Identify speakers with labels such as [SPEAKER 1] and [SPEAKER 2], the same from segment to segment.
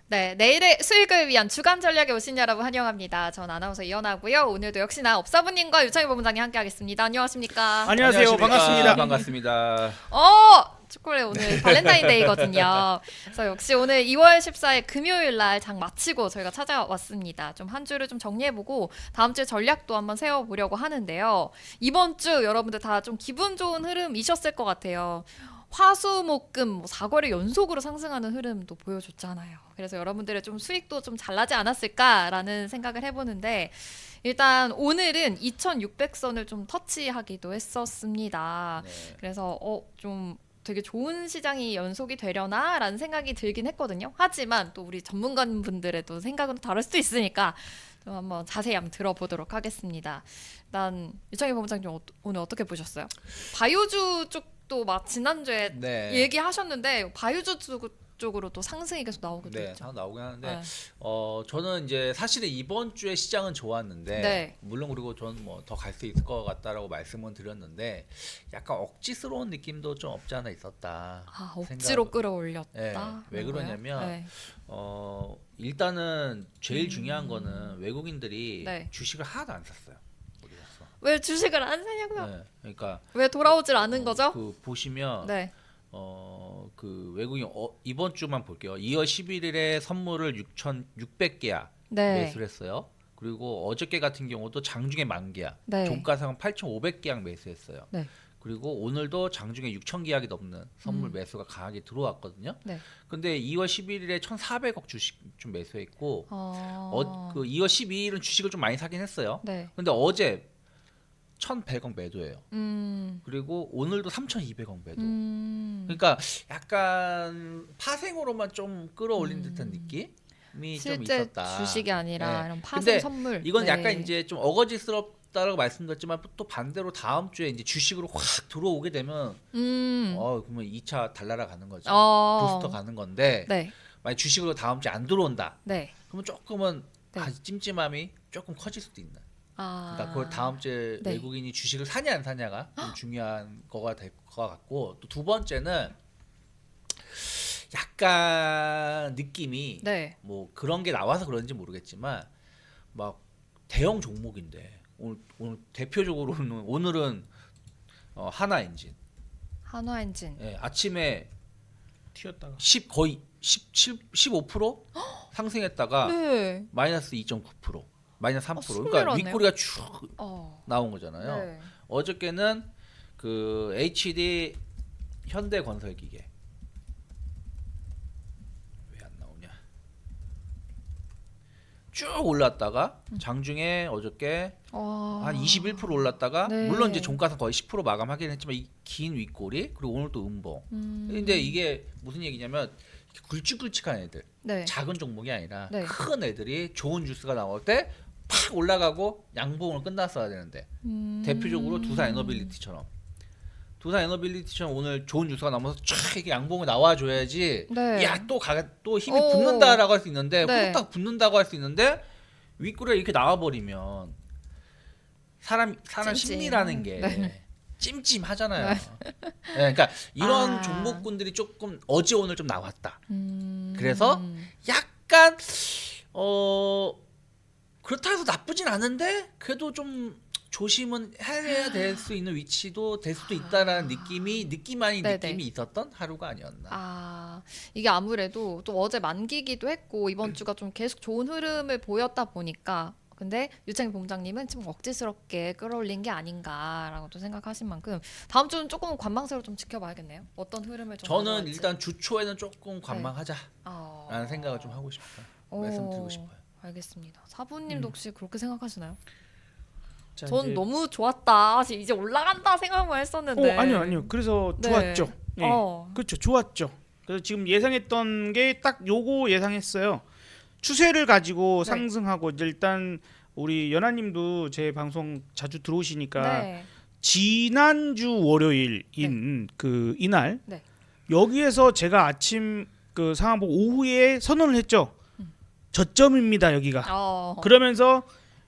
[SPEAKER 1] 네, 내일의 수익을 위한 주간 전략에 오신 여러분 환영합니다. 전 아나운서 이현아고요. 오늘도 역시나 업사부님과 유창희 본부장님 함께하겠습니다. 안녕하십니까?
[SPEAKER 2] 안녕하세요. 반갑습니다.
[SPEAKER 3] 반갑습니다.
[SPEAKER 1] 초콜릿 오늘 발렌타인데이거든요. 그래서 역시 오늘 2월 14일 금요일 날 장 마치고 저희가 찾아왔습니다. 좀 한 주를 좀 정리해보고 다음 주 전략도 한번 세워보려고 하는데요. 이번 주 여러분들 다 좀 기분 좋은 흐름이셨을 것 같아요. 화수목금 4거래 연속으로 상승하는 흐름도 보여줬잖아요. 그래서 여러분들의 좀 수익도 좀 잘 나지 않았을까라는 생각을 해보는데 일단 오늘은 2600선을 좀 터치하기도 했었습니다.
[SPEAKER 3] 네.
[SPEAKER 1] 그래서 좀 되게 좋은 시장이 연속이 되려나 라는 생각이 들긴 했거든요. 하지만 또 우리 전문가분들의 또 생각은 다를 수도 있으니까 좀 한번 자세히 한번 들어보도록 하겠습니다. 일단 유창희 본부장님 오늘 어떻게 보셨어요? 바이오주 쪽도 막 지난주에
[SPEAKER 3] 네.
[SPEAKER 1] 얘기하셨는데 바이오주 쪽으로 또 상승이 계속 나오기도
[SPEAKER 3] 네,
[SPEAKER 1] 했죠.
[SPEAKER 3] 다 나오긴 하는데
[SPEAKER 1] 네.
[SPEAKER 3] 저는 이제 사실은 이번 주에 시장은 좋았는데
[SPEAKER 1] 네.
[SPEAKER 3] 물론 그리고 저는 뭐 더 갈 수 있을 것 같다라고 말씀은 드렸는데 약간 억지스러운 느낌도 좀 없지 않아 있었다.
[SPEAKER 1] 억지로 끌어올렸다.
[SPEAKER 3] 네, 왜
[SPEAKER 1] 그런 거예요?
[SPEAKER 3] 그러냐면
[SPEAKER 1] 네.
[SPEAKER 3] 일단은 제일 중요한 거는 외국인들이
[SPEAKER 1] 네.
[SPEAKER 3] 주식을 하나도 안 샀어요. 어디 갔어?
[SPEAKER 1] 왜 주식을 안 사냐고요?
[SPEAKER 3] 네, 그러니까
[SPEAKER 1] 왜 돌아오질 않은 거죠?
[SPEAKER 3] 그 보시면
[SPEAKER 1] 네.
[SPEAKER 3] 그 외국인 이번 주만 볼게요. 2월 11일에 선물을 6,600개야
[SPEAKER 1] 네.
[SPEAKER 3] 매수를 했어요. 그리고 어저께 같은 경우도 장중에 10,000개야.
[SPEAKER 1] 네.
[SPEAKER 3] 종가상은 8,500계약 매수했어요.
[SPEAKER 1] 네.
[SPEAKER 3] 그리고 오늘도 장중에 6,000계약이 넘는 선물 매수가 강하게 들어왔거든요.
[SPEAKER 1] 네.
[SPEAKER 3] 근데 2월 11일에 1,400억 주식 좀 매수했고 그 2월 12일은 주식을 좀 많이 사긴 했어요.
[SPEAKER 1] 네.
[SPEAKER 3] 근데 어제 1,100억 매도예요.
[SPEAKER 1] 음.
[SPEAKER 3] 그리고 오늘도 3,200억 매도.
[SPEAKER 1] 음.
[SPEAKER 3] 그러니까 약간 파생으로만 좀 끌어올린 듯한 느낌이 좀
[SPEAKER 1] 실제
[SPEAKER 3] 있었다.
[SPEAKER 1] 주식이 아니라
[SPEAKER 3] 네.
[SPEAKER 1] 이런 파생
[SPEAKER 3] 근데
[SPEAKER 1] 선물.
[SPEAKER 3] 이건
[SPEAKER 1] 네.
[SPEAKER 3] 약간 이제 좀 어거지스럽다라고 말씀드렸지만 또 반대로 다음 주에 이제 주식으로 확 들어오게 되면 그러면 2차 달나라 가는 거죠. 부스터 가는 건데
[SPEAKER 1] 네.
[SPEAKER 3] 만약 주식으로 다음 주에 안 들어온다.
[SPEAKER 1] 네.
[SPEAKER 3] 그러면 조금은
[SPEAKER 1] 네.
[SPEAKER 3] 찜찜함이 조금 커질 수도 있는. 그러니까 그걸 다음 주에
[SPEAKER 1] 네.
[SPEAKER 3] 외국인이 주식을 사냐 안 사냐가 좀 중요한 거가 될 것 같고 또 두 번째는 약간 느낌이
[SPEAKER 1] 네.
[SPEAKER 3] 뭐 그런 게 나와서 그런지 모르겠지만 막 대형 종목인데 오늘 대표적으로는 오늘은 하나엔진
[SPEAKER 1] 한화엔진.
[SPEAKER 3] 아침에
[SPEAKER 2] 튀었다가
[SPEAKER 3] 거의 15% 상승했다가
[SPEAKER 1] 네.
[SPEAKER 3] 마이너스 2.9% 마이너스 3%
[SPEAKER 1] 숨
[SPEAKER 3] 그러니까
[SPEAKER 1] 내려왔네요.
[SPEAKER 3] 윗꼬리가 쭉 나온 거잖아요.
[SPEAKER 1] 네.
[SPEAKER 3] 어저께는 그 HD 현대건설기계 왜 안 나오냐? 쭉 올랐다가 장중에 어저께 한 21% 올랐다가
[SPEAKER 1] 네.
[SPEAKER 3] 물론 이제 종가상 거의 10% 마감하긴 했지만 이 긴 윗꼬리 그리고 오늘 또 음봉. 근데 이게 무슨 얘기냐면 굵직굵직한 애들,
[SPEAKER 1] 네.
[SPEAKER 3] 작은 종목이 아니라
[SPEAKER 1] 네.
[SPEAKER 3] 큰 애들이 좋은 뉴스가 나올 때 팍 올라가고 양봉을 끝났어야 되는데 대표적으로 두산 에너빌리티처럼 오늘 좋은 뉴스가 나오면서 쫙 이렇게 양봉이 나와줘야지
[SPEAKER 1] 네.
[SPEAKER 3] 또 힘이
[SPEAKER 1] 오.
[SPEAKER 3] 붙는다라고 할 수 있는데
[SPEAKER 1] 네.
[SPEAKER 3] 후딱 붙는다고 할 수 있는데 윗꼬리가 이렇게 나와버리면 사람
[SPEAKER 1] 찜찜.
[SPEAKER 3] 심리라는 게
[SPEAKER 1] 네.
[SPEAKER 3] 찜찜하잖아요. 네, 그러니까 이런
[SPEAKER 1] 아.
[SPEAKER 3] 종목군들이 조금 어제 오늘 좀 나왔다.
[SPEAKER 1] 음.
[SPEAKER 3] 그래서 약간 그렇다 해서 나쁘진 않은데 그래도 좀 조심은 해야 될 수 있는 위치도 될 수도 있다라는 느낌 아닌
[SPEAKER 1] 네네.
[SPEAKER 3] 느낌이 있었던 하루가 아니었나.
[SPEAKER 1] 이게 아무래도 또 어제 만기기도 했고 이번 주가 좀 계속 좋은 흐름을 보였다 보니까 근데 유창희 본부장님은 좀 억지스럽게 끌어올린 게 아닌가라고 또 생각하신 만큼 다음 주는 조금 관망세로 좀 지켜봐야겠네요. 어떤 흐름을 좀
[SPEAKER 3] 저는
[SPEAKER 1] 가져갈지.
[SPEAKER 3] 일단 주 초에는 조금 관망하자라는 생각을 좀 하고 싶어요. 말씀드리고 싶어요.
[SPEAKER 1] 알겠습니다. 사부님도 혹시 그렇게 생각하시나요?
[SPEAKER 2] 자,
[SPEAKER 1] 전
[SPEAKER 2] 이제-
[SPEAKER 1] 너무 좋았다. 사실 이제 올라간다 생각만 했었는데.
[SPEAKER 2] 아니요. 그래서
[SPEAKER 1] 네.
[SPEAKER 2] 좋았죠. 네. 그렇죠. 좋았죠. 그래서 지금 예상했던 게 딱 요거 예상했어요. 추세를 가지고
[SPEAKER 1] 네.
[SPEAKER 2] 상승하고 이제 일단 우리 연하님도 제 방송 자주 들어오시니까
[SPEAKER 1] 네.
[SPEAKER 2] 지난주 월요일인 그 이날
[SPEAKER 1] 네.
[SPEAKER 2] 여기에서 제가 아침 그 상황 보고 오후에 선언을 했죠. 저점입니다 여기가. 그러면서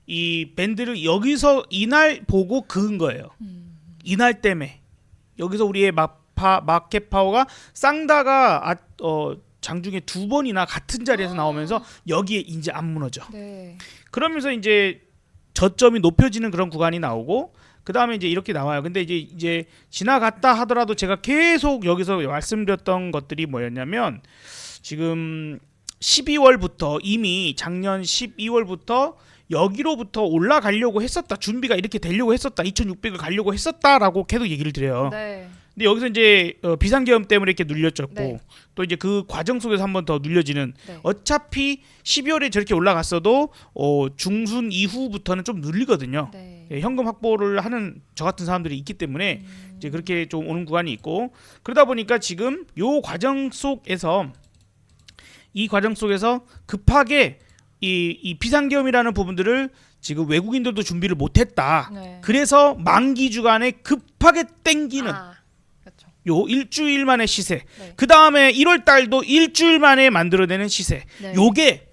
[SPEAKER 2] 이 밴드를 여기서 이날 보고 그은 거예요. 이날 때문에 여기서 우리의 마켓 파워가 쌍다가 장중에 2번이나 같은 자리에서 나오면서 여기에 이제 안 무너져.
[SPEAKER 1] 네.
[SPEAKER 2] 그러면서 이제 저점이 높여지는 그런 구간이 나오고 그 다음에 이제 이렇게 나와요. 근데 이제 지나갔다 하더라도 제가 계속 여기서 말씀드렸던 것들이 뭐였냐면 지금 12월부터 이미 작년 12월부터 여기로부터 올라가려고 했었다. 준비가 이렇게 되려고 했었다. 2600을 가려고 했었다라고 계속 얘기를 드려요.
[SPEAKER 1] 네.
[SPEAKER 2] 근데 여기서 이제 비상계엄 때문에 이렇게 눌렸었고
[SPEAKER 1] 네.
[SPEAKER 2] 또 이제 그 과정 속에서 한 번 더 눌려지는
[SPEAKER 1] 네.
[SPEAKER 2] 어차피 12월에 저렇게 올라갔어도 중순 이후부터는 좀 눌리거든요.
[SPEAKER 1] 네.
[SPEAKER 2] 예, 현금 확보를 하는 저 같은 사람들이 있기 때문에 이제 그렇게 좀 오는 구간이 있고 그러다 보니까 지금 요 과정 속에서 이 과정 속에서 급하게 이 비상계엄이라는 부분들을 지금 외국인들도 준비를 못했다.
[SPEAKER 1] 네.
[SPEAKER 2] 그래서 만기 주간에 급하게 땡기는
[SPEAKER 1] 그렇죠.
[SPEAKER 2] 요 일주일 만의 시세.
[SPEAKER 1] 네.
[SPEAKER 2] 그 다음에 1월 달도 일주일 만에 만들어내는 시세.
[SPEAKER 1] 네.
[SPEAKER 2] 요게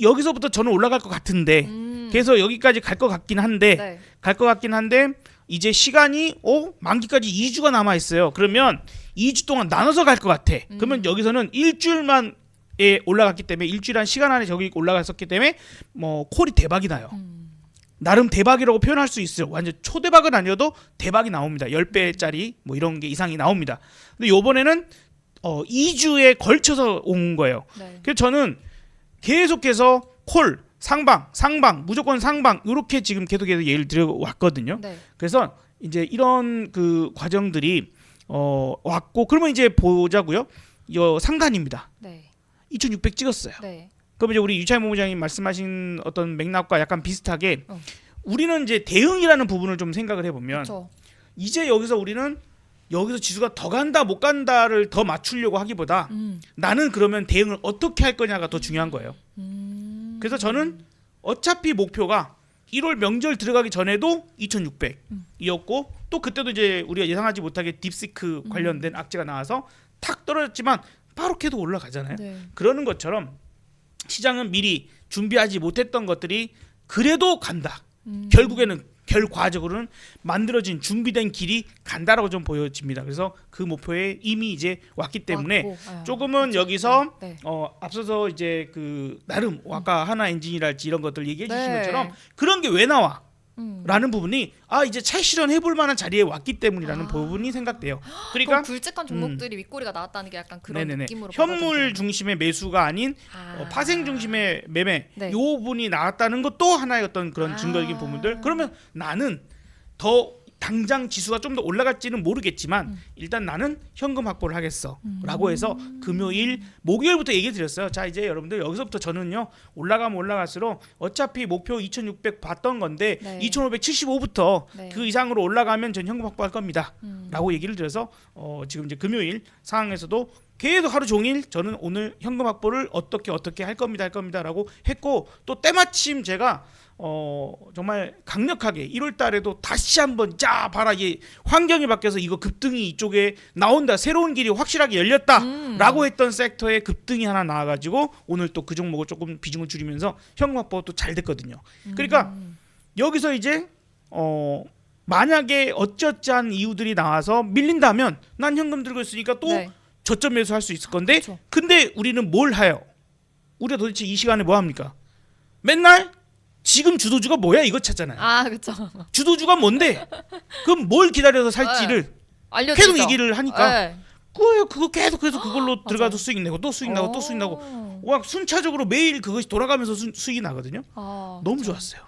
[SPEAKER 2] 여기서부터 저는 올라갈 것 같은데 그래서 여기까지 갈 것 같긴 한데
[SPEAKER 1] 네.
[SPEAKER 2] 갈 것 같긴 한데 이제 시간이 만기까지 2주가 남아 있어요. 그러면 2주 동안 나눠서 갈 것 같아. 그러면 여기서는 일주일만 에 올라갔기 때문에 일주일한 시간 안에 저기 올라갔었기 때문에 뭐 콜이 대박이 나요. 나름 대박이라고 표현할 수 있어요. 완전 초대박은 아니어도 대박이 나옵니다. 10배짜리 뭐 이런 게 이상이 나옵니다. 근데 요번에는 2주에 걸쳐서 온 거예요.
[SPEAKER 1] 네.
[SPEAKER 2] 그래서 저는 계속해서 콜, 상방, 무조건 상방 이렇게 지금 계속해서 얘기를 드려왔거든요.
[SPEAKER 1] 네.
[SPEAKER 2] 그래서 이제 이런 그 과정들이 왔고 그러면 이제 보자고요. 상단입니다.
[SPEAKER 1] 네.
[SPEAKER 2] 2600 찍었어요.
[SPEAKER 1] 네.
[SPEAKER 2] 그럼 이제 우리 유차인 본부장님 말씀하신 어떤 맥락과 약간 비슷하게
[SPEAKER 1] 어.
[SPEAKER 2] 우리는 이제 대응이라는 부분을 좀 생각을 해보면
[SPEAKER 1] 그렇죠.
[SPEAKER 2] 이제 여기서 우리는 여기서 지수가 더 간다 못 간다를 더 맞추려고 하기보다 나는 그러면 대응을 어떻게 할 거냐가 더 중요한 거예요. 그래서 저는 어차피 목표가 1월 명절 들어가기 전에도 2600이었고 또 그때도 이제 우리가 예상하지 못하게 딥시크 관련된 악재가 나와서 탁 떨어졌지만 바로 계속 올라가잖아요.
[SPEAKER 1] 네.
[SPEAKER 2] 그러는 것처럼 시장은 미리 준비하지 못했던 것들이 그래도 간다. 결국에는 결과적으로는 만들어진 준비된 길이 간다라고 좀 보여집니다. 그래서 그 목표에 이미 이제 왔기 때문에 조금은 여기서
[SPEAKER 1] 네.
[SPEAKER 2] 앞서서 이제 그 나름 아까 하나 엔진이랄지 이런 것들 얘기해 주신
[SPEAKER 1] 네.
[SPEAKER 2] 것처럼 그런 게 왜 나와? 라는 부분이 이제 차 실현해볼 만한 자리에 왔기 때문이라는 부분이 생각돼요. 그러니까
[SPEAKER 1] 굵직한 종목들이 윗꼬리가 나왔다는 게 약간 그런
[SPEAKER 2] 네네네.
[SPEAKER 1] 느낌으로
[SPEAKER 2] 현물
[SPEAKER 1] 받아들여지네요.
[SPEAKER 2] 중심의 매수가 아닌 파생 중심의 매매 요 부분이 나왔다는 것도 하나의 어떤 그런 증거적인 부분들. 그러면 나는 더 당장 지수가 좀 더 올라갈지는 모르겠지만 일단 나는 현금 확보를 하겠어라고 해서 금요일 목요일부터 얘기 드렸어요. 자 이제 여러분들 여기서부터 저는요 올라가면 올라갈수록 어차피 목표 2600 봤던 건데 2575부터 그 이상으로 올라가면 전 현금 확보할 겁니다 라고 얘기를 드려서 지금 이제 금요일 상황에서도 계속 하루 종일 저는 오늘 현금 확보를 어떻게 할 겁니다 라고 했고 또 때마침 제가 정말 강력하게 1월 달에도 다시 한번 자 봐라 이 환경이 바뀌어서 이거 급등이 이쪽에 나온다 새로운 길이 확실하게 열렸다 라고 했던 섹터에 급등이 하나 나와가지고 오늘 또 그 종목을 조금 비중을 줄이면서 현금 확보가 또 잘 됐거든요. 그러니까 여기서 이제 만약에 어쩌한 이유들이 나와서 밀린다면 난 현금 들고 있으니까 또 저점 매수할 수 있을 건데
[SPEAKER 1] 그쵸.
[SPEAKER 2] 근데 우리는 뭘 해요? 우리가 도대체 이 시간에 뭐 합니까? 맨날 지금 주도주가 뭐야 이거 찾잖아요.
[SPEAKER 1] 그렇죠.
[SPEAKER 2] 주도주가 뭔데? 그럼 뭘 기다려서 살지를 계속 얘기를 하니까 그거 계속해서 그걸로 들어가서 수익 내고 또 수익 나고 또 수익 나고 와 순차적으로 매일 그것이 돌아가면서 수익이 나거든요. 너무 좋았어요.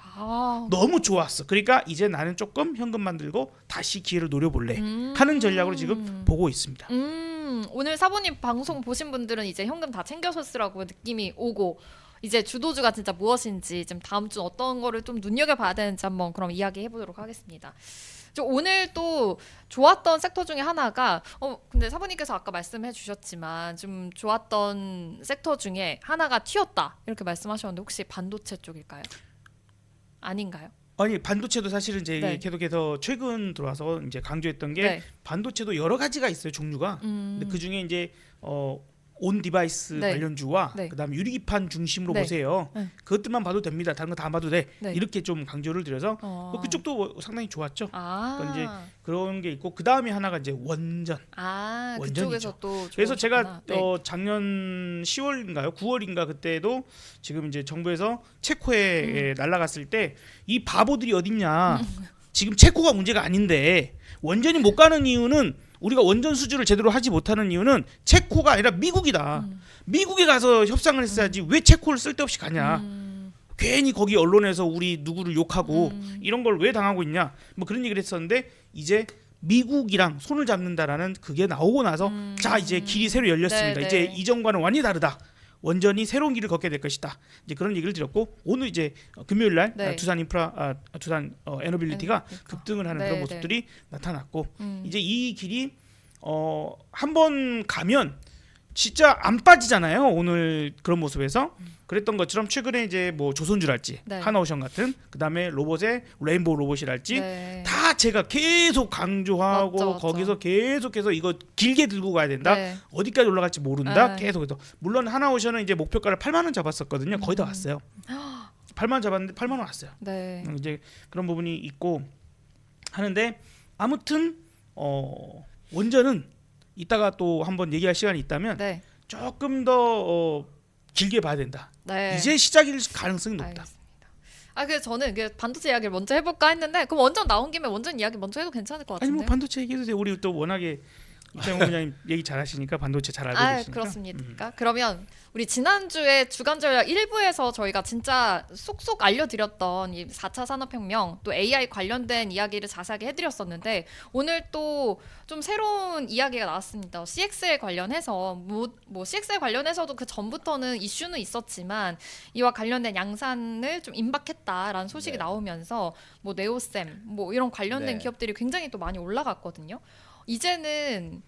[SPEAKER 2] 너무 좋았어. 그러니까 이제 나는 조금 현금만 들고 다시 기회를 노려볼래 하는 전략으로 지금 보고 있습니다.
[SPEAKER 1] 오늘 사부님 방송 보신 분들은 이제 현금 다 챙겨셨으라고 느낌이 오고 이제 주도주가 진짜 무엇인지 좀 다음 주 어떤 거를 좀 눈여겨봐야 되는지 한번 그럼 이야기해 보도록 하겠습니다. 오늘 또 좋았던 섹터 중에 하나가 근데 사부님께서 아까 말씀해 주셨지만 좀 좋았던 섹터 중에 하나가 튀었다 이렇게 말씀하셨는데 혹시 반도체 쪽일까요? 아닌가요?
[SPEAKER 2] 아니 반도체도 사실은 이제 계속해서 최근 들어와서 이제 강조했던 게 반도체도 여러 가지가 있어요 종류가. 근데 그 중에 이제 온 디바이스
[SPEAKER 1] 네.
[SPEAKER 2] 관련주와
[SPEAKER 1] 네.
[SPEAKER 2] 그다음에 유리기판 중심으로
[SPEAKER 1] 네.
[SPEAKER 2] 보세요.
[SPEAKER 1] 네.
[SPEAKER 2] 그것들만 봐도 됩니다. 다른 거 다 안 봐도 돼.
[SPEAKER 1] 네.
[SPEAKER 2] 이렇게 좀 강조를 드려서 그쪽도 뭐 상당히 좋았죠. 그러니까 이제 그런 게 있고 그 다음에 하나가 이제 원전. 원전이죠.
[SPEAKER 1] 그쪽에서 또
[SPEAKER 2] 그래서 제가
[SPEAKER 1] 좋으셨구나.
[SPEAKER 2] 작년 10월인가요? 9월인가 그때도 지금 이제 정부에서 체코에 날아갔을 때 이 바보들이 어딨냐? 지금 체코가 문제가 아닌데 원전이 못 가는 이유는 우리가 원전 수주를 제대로 하지 못하는 이유는 체코가 아니라 미국이다. 미국에 가서 협상을 했어야지 왜 체코를 쓸데없이 가냐? 괜히 거기 언론에서 우리 누구를 욕하고 이런 걸 왜 당하고 있냐? 뭐 그런 얘기를 했었는데 이제 미국이랑 손을 잡는다라는 그게 나오고 나서 자 이제 길이 새로 열렸습니다.
[SPEAKER 1] 네,
[SPEAKER 2] 이제
[SPEAKER 1] 네.
[SPEAKER 2] 이전과는 완전히 다르다. 원전이 새로운 길을 걷게 될 것이다. 이제 그런 얘기를 드렸고 오늘 이제 금요일 날
[SPEAKER 1] 네.
[SPEAKER 2] 두산 에너빌리티가 급등을 하는
[SPEAKER 1] 네,
[SPEAKER 2] 그런
[SPEAKER 1] 네.
[SPEAKER 2] 모습들이 나타났고 이제 이 길이 한번 가면 진짜 안 빠지잖아요. 오늘 그런 모습에서 그랬던 것처럼 최근에 이제 뭐 조선주랄지
[SPEAKER 1] 네.
[SPEAKER 2] 하나오션 같은 그다음에 로봇의 레인보우 로봇이랄지
[SPEAKER 1] 네.
[SPEAKER 2] 다 제가 계속 강조하고
[SPEAKER 1] 맞죠, 맞죠.
[SPEAKER 2] 거기서 계속해서 이거 길게 들고 가야 된다.
[SPEAKER 1] 네.
[SPEAKER 2] 어디까지 올라갈지 모른다.
[SPEAKER 1] 네.
[SPEAKER 2] 계속해서 물론 하나오션은 이제 목표가를 8만 원 잡았었거든요. 거의 다 왔어요. 8만 원 잡았는데 8만 원 왔어요.
[SPEAKER 1] 네.
[SPEAKER 2] 이제 그런 부분이 있고 하는데 아무튼 원전은 이따가 또 한번 얘기할 시간이 있다면
[SPEAKER 1] 네.
[SPEAKER 2] 조금 더 길게 봐야 된다.
[SPEAKER 1] 네.
[SPEAKER 2] 이제 시작일 가능성이 높다.
[SPEAKER 1] 알겠습니다. 그래서 저는 반도체 이야기를 먼저 해볼까 했는데 그럼 원전 나온 김에 원전 이야기 먼저 해도 괜찮을 것
[SPEAKER 2] 아니
[SPEAKER 1] 같은데.
[SPEAKER 2] 뭐 반도체 얘기해도 돼. 우리 또 워낙에 이창호 부장님 얘기 잘하시니까 반도체 잘 알고 계시니까.
[SPEAKER 1] 그렇습니까? 그러면 우리 지난주에 주간 전략 1부에서 저희가 진짜 쏙쏙 알려드렸던 이 4차 산업혁명 또 AI 관련된 이야기를 자세하게 해드렸었는데 오늘 또 좀 새로운 이야기가 나왔습니다. CXL 관련해서 뭐 CXL 관련해서도 그 전부터는 이슈는 있었지만 이와 관련된 양산을 좀 임박했다라는 소식이
[SPEAKER 3] 네.
[SPEAKER 1] 나오면서 뭐 네오셈 뭐 이런 관련된
[SPEAKER 3] 네.
[SPEAKER 1] 기업들이 굉장히 또 많이 올라갔거든요. 이제는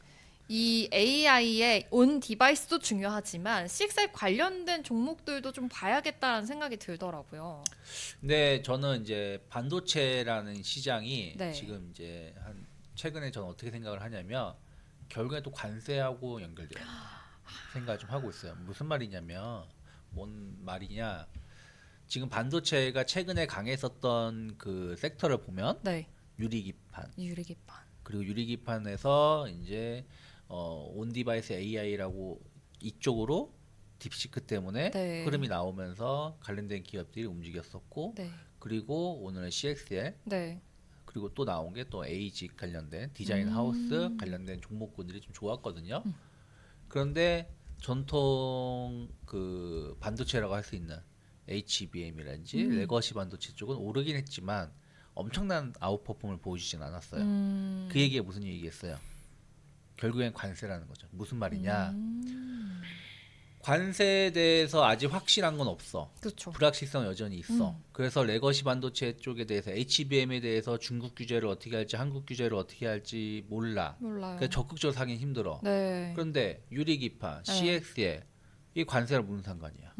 [SPEAKER 1] 이 AI의 온 디바이스도 중요하지만 CXL 관련된 종목들도 좀 봐야겠다라는 생각이 들더라고요.
[SPEAKER 3] 근데 저는 이제 반도체라는 시장이
[SPEAKER 1] 네.
[SPEAKER 3] 지금 이제 한 최근에 저는 어떻게 생각을 하냐면 결국에 또 관세하고 연결돼요. 생각을 좀 하고 있어요. 무슨 말이냐면 뭔 말이냐? 지금 반도체가 최근에 강했었던 그 섹터를 보면
[SPEAKER 1] 네,
[SPEAKER 3] 유리기판
[SPEAKER 1] 유리기판.
[SPEAKER 3] 그리고 유리기판에서 이제 온 디바이스 AI라고 이쪽으로 딥시크 때문에
[SPEAKER 1] 네.
[SPEAKER 3] 흐름이 나오면서 관련된 기업들이 움직였었고
[SPEAKER 1] 네,
[SPEAKER 3] 그리고 오늘 CXL
[SPEAKER 1] 네,
[SPEAKER 3] 그리고 또 나온 게 또 에이직 관련된 디자인 하우스 관련된 종목군들이 좀 좋았거든요. 그런데 전통 그 반도체라고 할 수 있는 HBM이라든지 레거시 반도체 쪽은 오르긴 했지만 엄청난 아웃퍼폼을 보여주진 않았어요. 그 얘기가 무슨 얘기겠어요? 결국엔 관세라는 거죠. 무슨 말이냐? 관세에 대해서 아직 확실한 건 없어.
[SPEAKER 1] 그렇죠.
[SPEAKER 3] 불확실성 여전히 있어. 그래서 레거시 반도체 쪽에 대해서 HBM에 대해서 중국 규제를 어떻게 할지 한국 규제를 어떻게 할지 몰라.
[SPEAKER 1] 몰라요.
[SPEAKER 3] 그래서 적극적으로 사긴 힘들어.
[SPEAKER 1] 네.
[SPEAKER 3] 그런데 유리기판,
[SPEAKER 1] 네.
[SPEAKER 3] CXL 이 관세랑 무슨 상관이야?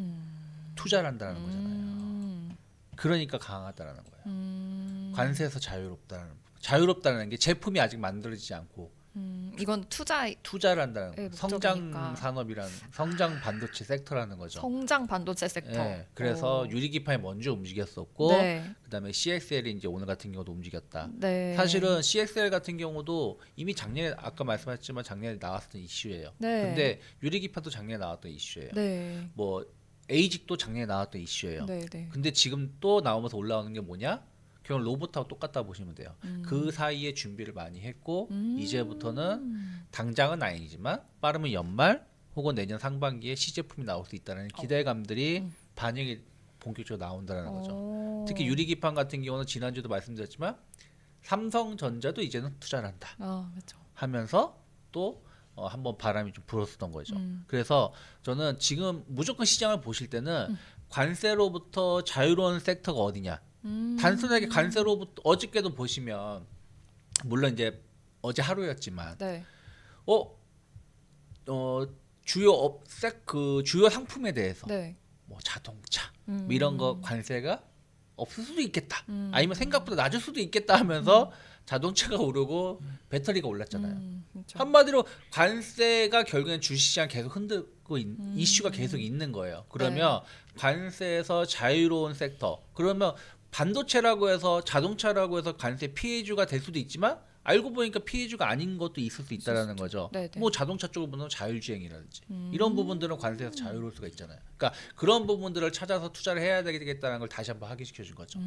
[SPEAKER 3] 투자를 한다는 거잖아요. 그러니까 강하다라는 거예요. 관세에서 자유롭다라는 자유롭다는 게 제품이 아직 만들어지지 않고
[SPEAKER 1] 이건
[SPEAKER 3] 투자를 한다는
[SPEAKER 1] 네,
[SPEAKER 3] 거예요. 성장
[SPEAKER 1] 목적이니까.
[SPEAKER 3] 산업이란 성장 반도체 섹터라는 거죠.
[SPEAKER 1] 성장 반도체 섹터.
[SPEAKER 3] 예, 그래서
[SPEAKER 1] 오.
[SPEAKER 3] 유리기판이 먼저 움직였었고
[SPEAKER 1] 네.
[SPEAKER 3] 그다음에 CXL이 이제 오늘 같은 경우도 움직였다.
[SPEAKER 1] 네.
[SPEAKER 3] 사실은 CXL 같은 경우도 이미 작년에 아까 말씀하셨지만 작년에 나왔던 이슈예요.
[SPEAKER 1] 네.
[SPEAKER 3] 근데 유리기판도 작년에 나왔던 이슈예요.
[SPEAKER 1] 네.
[SPEAKER 3] 뭐 에이직도 작년에 나왔던 이슈예요.
[SPEAKER 1] 네, 네.
[SPEAKER 3] 근데 지금 또 나오면서 올라오는 게 뭐냐? 그냥 로봇하고 똑같다 보시면 돼요. 그 사이에 준비를 많이 했고 이제부터는 당장은 아니지만 빠르면 연말 혹은 내년 상반기에 시제품이 나올 수 있다는 기대감들이 반영이 본격적으로 나온다는 거죠. 특히 유리기판 같은 경우는 지난주도 말씀드렸지만 삼성전자도 이제는 투자를 한다
[SPEAKER 1] 그렇죠.
[SPEAKER 3] 하면서 또 한번 바람이 좀 불었었던 거죠. 그래서 저는 지금 무조건 시장을 보실 때는 관세로부터 자유로운 섹터가 어디냐. 단순하게 관세로부터 어저께도 보시면 물론 이제 어제 하루였지만
[SPEAKER 1] 네.
[SPEAKER 3] 주요 주요 상품에 대해서
[SPEAKER 1] 네.
[SPEAKER 3] 뭐 자동차 뭐 이런 거 관세가 없을 수도 있겠다. 아니면 생각보다 낮을 수도 있겠다 하면서 자동차가 오르고 배터리가 올랐잖아요.
[SPEAKER 1] 그렇죠.
[SPEAKER 3] 한마디로 관세가 결국엔 주식시장 계속 그 이슈가 계속 있는 거예요. 그러면 관세에서 자유로운 섹터. 그러면 반도체라고 해서 자동차라고 해서 관세 피해주가 될 수도 있지만 알고 보니까 피해주가 아닌 것도 있을 수 있다라는 거죠.
[SPEAKER 1] 네네.
[SPEAKER 3] 뭐 자동차 쪽을 보면 자율주행이라든지 이런 부분들은 관세에서 자유로울 수가 있잖아요. 그러니까 그런 부분들을 찾아서 투자를 해야 되겠다는 걸 다시 한번 확인시켜 준 거죠.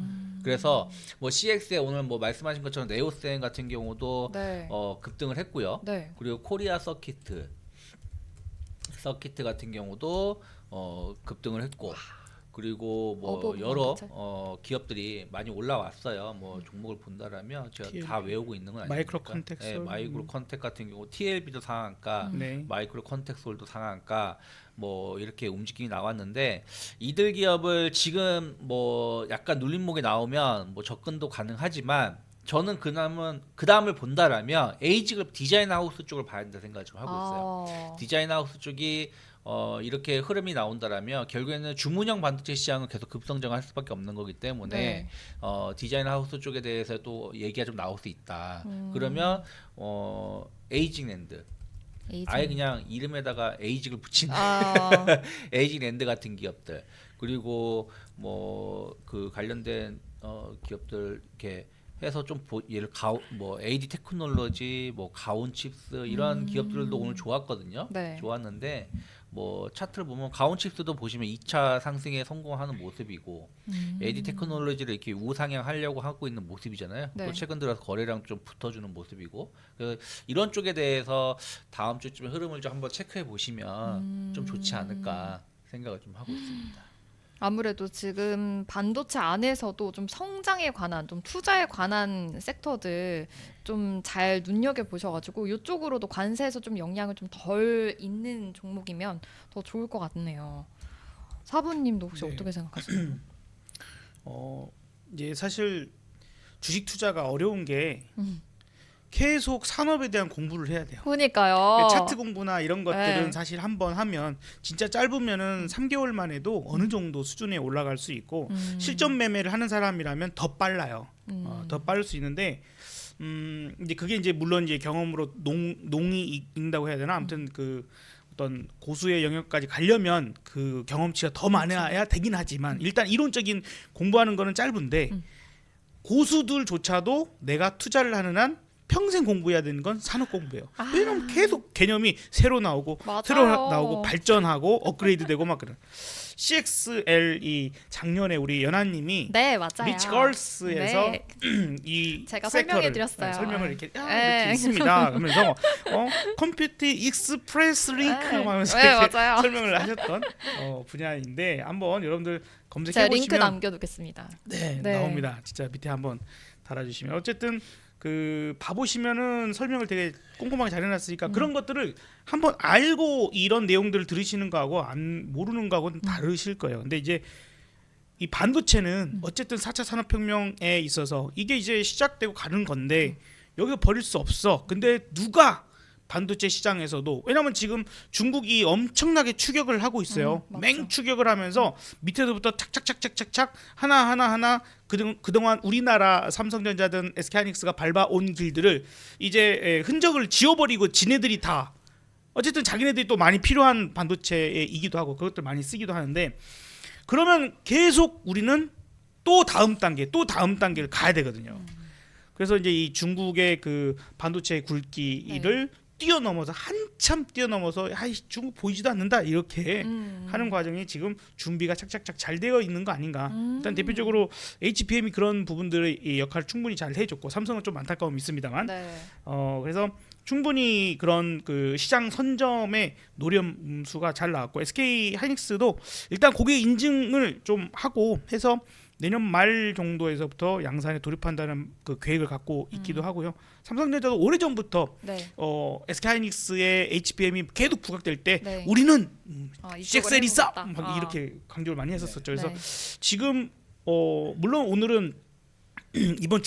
[SPEAKER 3] 그래서 뭐 CX에 오늘 뭐 말씀하신 것처럼 네오센 같은 경우도 급등을 했고요.
[SPEAKER 1] 네.
[SPEAKER 3] 그리고 코리아 서키트 같은 경우도 급등을 했고 그리고 뭐 여러 기업들이 많이 올라왔어요. 뭐 종목을 본다라면 제가
[SPEAKER 2] TL.
[SPEAKER 3] 다 외우고 있는 건 아니니까.
[SPEAKER 2] 마이크로 컨텍솔.
[SPEAKER 3] 네, 마이크로 컨텍 같은 경우 TLB도 상한가,
[SPEAKER 2] 네.
[SPEAKER 3] 마이크로 컨텍솔도 상한가 뭐 이렇게 움직임이 나왔는데 이들 기업을 지금 뭐 약간 눌림목이 나오면 뭐 접근도 가능하지만 저는 그 다음을 본다라면 에이지그룹 디자인 하우스 쪽을 봐야 된다 생각을 좀 하고 있어요. 디자인 하우스 쪽이 이렇게 흐름이 나온다라면 결국에는 주문형 반도체 시장은 계속 급성장할 수밖에 없는 거기 때문에 디자인 하우스 쪽에 대해서 또 얘기가 좀 나올 수 있다. 그러면 에이징랜드 아예 그냥 이름에다가 에이직을 붙이는 에이징랜드 같은 기업들 그리고 뭐 그 관련된 기업들 이렇게 해서 좀 예를 뭐 AD 테크놀로지, 뭐 가온 칩스 이런 기업들도 오늘 좋았거든요. 좋았는데 뭐 차트를 보면 가온 칩스도 보시면 2차 상승에 성공하는 모습이고 AD 테크놀로지를 이렇게 우상향하려고 하고 있는 모습이잖아요. 또 최근 들어서 거래량 좀 붙어주는 모습이고 이런 쪽에 대해서 다음 주쯤에 흐름을 좀 한번 체크해 보시면 좀 좋지 않을까 생각을 좀 하고 있습니다.
[SPEAKER 1] 아무래도 지금 반도체 안에서도 좀 성장에 관한, 좀 투자에 관한 섹터들 좀 잘 눈여겨 보셔가지고 이쪽으로도 관세에서 좀 영향을 좀 덜 있는 종목이면 더 좋을 것 같네요. 사부님도 혹시 어떻게 생각하세요?
[SPEAKER 2] 이제 사실 주식 투자가 어려운 게 계속 산업에 대한 공부를 해야 돼요.
[SPEAKER 1] 그러니까요.
[SPEAKER 2] 차트 공부나 이런 것들은 사실 한번 하면 진짜 짧으면은 3개월 만에도 어느 정도 수준에 올라갈 수 있고 실전 매매를 하는 사람이라면 더 빨라요. 더 빠를 수 있는데 이제 그게 이제 물론 이제 경험으로 농이 익는다고 해야 되나 아무튼 그 어떤 고수의 영역까지 가려면 그 경험치가 더 많아야 되긴 하지만 일단 이론적인 공부하는 거는 짧은데 고수들조차도 내가 투자를 하는 한 평생 공부해야 되는 건 산업 공부예요. 왜냐면 계속 개념이 새로 나오고 새로 나오고 발전하고 업그레이드되고 막 그런. CXL이 작년에 우리 연하님이 리치걸스에서 이
[SPEAKER 1] 제가 설명해드렸어요.
[SPEAKER 2] 설명을 이렇게 있습니다. 그러면서 컴퓨터 익스프레스 링크 하면서 이렇게 설명을 하셨던 분야인데 한번 여러분들 검색해 보시면
[SPEAKER 1] 링크 남겨두겠습니다.
[SPEAKER 2] 네, 나옵니다. 진짜 밑에 한번 달아주시면 어쨌든 그 봐보시면은 설명을 되게 꼼꼼하게 잘 해놨으니까 그런 것들을 한번 알고 이런 내용들을 들으시는 거하고 안 모르는 거하고는 다르실 거예요. 근데 이제 이 반도체는 어쨌든 4차 산업혁명에 있어서 이게 이제 시작되고 가는 건데 여기서 버릴 수 없어. 근데 누가 반도체 시장에서도 왜냐면 지금 중국이 엄청나게 추격을 하고 있어요. 맹추격을 하면서 밑에서부터 착착착착착착 하나 그동안 우리나라 삼성전자든 SK하이닉스가 밟아온 길들을 이제 흔적을 지워버리고 지네들이 다 어쨌든 자기네들이 또 많이 필요한 반도체이기도 하고 그것들 많이 쓰기도 하는데 그러면 계속 우리는 또 다음 단계를 가야 되거든요. 그래서 이제 이 중국의 그 반도체 굵기를 뛰어넘어서 한참 뛰어넘어서 중국 보이지도 않는다 이렇게 하는 과정이 지금 준비가 착착착 잘 되어 있는 거 아닌가. 일단 대표적으로 HBM이 그런 부분들의 역할을 충분히 잘 해줬고 삼성은 좀 안타까움이 있습니다만 그래서 충분히 그런 그 시장 선점의 노림수가 잘 나왔고 SK하이닉스도 일단 고객 인증을 좀 하고 해서 내년 말 정도에서부터 양산에 돌입한다는 그 계획을 갖고 있기도 하고요. 삼성전자도 오래전부터 SK하이닉스의 HBM이 계속 부각될 때 우리는 CXL이 있어! 막 이렇게 강조를 많이 했었었죠. 그래서 지금 물론 오늘은 이번